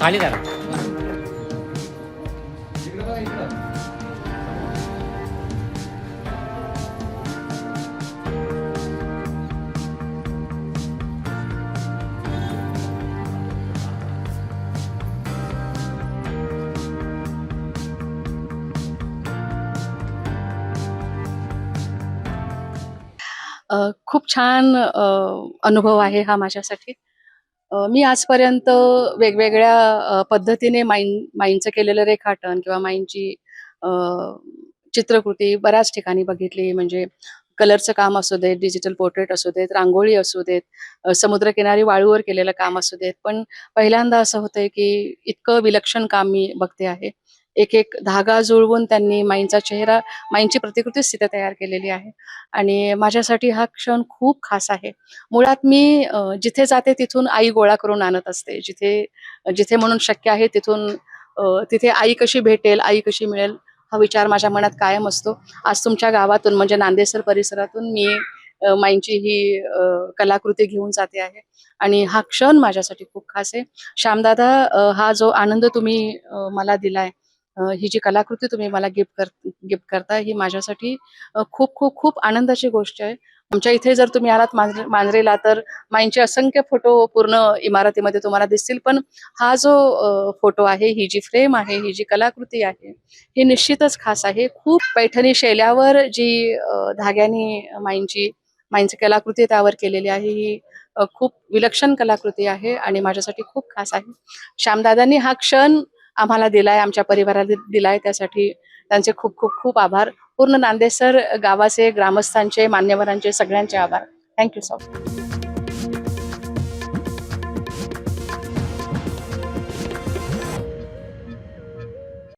खाली धरा. खूप छान अनुभव आहे हा माझ्यासाठी. मी आजपर्यंत वेगवेगळ्या पद्धतीने माईंचं केलेलं रेखाटन किंवा माईंची अ, चित्रकृती बऱ्याच ठिकाणी बघितली. म्हणजे कलरचं काम असू देत, डिजिटल पोर्ट्रेट असू देत, रांगोळी असू देत, समुद्रकिनारी वाळूवर केलेलं काम असू देत. पण पहिल्यांदा असं होतंय की इतकं विलक्षण काम मी बघते आहे. एक-एक धागा जुळवून त्यांनी माईंचा चेहरा, माईंची प्रतिकृतीच तिथे तयार केलेली आहे आणि माझ्यासाठी हा क्षण खूप खास आहे. मुळात मी जिथे जाते तिथून आई गोळा करून आणत असते. जिथे जिथे म्हणून शक्य आहे तिथून तिथे आई कशी भेटेल, आई कशी मिळेल हा विचार माझ्या मनात कायम असतो. आज तुमच्या गावातून म्हणजे नांदेसर परिसरातून मी माईंची ही कलाकृती घेऊन जाते आहे आणि हा क्षण माझ्यासाठी खूप खास आहे. श्यामदादा, हा जो आनंद तुम्ही मला दिलाय, ही जी कलाकृती तुम्ही मला गिफ्ट करताय ही माझ्यासाठी खूप खूप खूप आनंदाची गोष्ट आहे. आमच्या इथे जर तुम्ही आलात मांजरेला तर माईंचे असंख्य फोटो पूर्ण इमारतीमध्ये तुम्हाला दिसतील. पण हा जो फोटो आहे, ही जी फ्रेम आहे, ही जी कलाकृती आहे, ही निश्चितच खास आहे. खूप पैठणी शैल्यावर जी धाग्यानी माईंची कलाकृती त्यावर केलेली आहे, ही खूप विलक्षण कलाकृती आहे आणि माझ्यासाठी खूप खास आहे. श्यामदादांनी हा क्षण आम्हाला दिलाय, आमच्या परिवाराला दिलाय, त्यासाठी त्यांचे खूप खूप खूप आभार. पूर्ण नांदेसर गावाचे, ग्रामस्थांचे, मान्यवरांचे, सगळ्यांचे आभार. Thank you so much.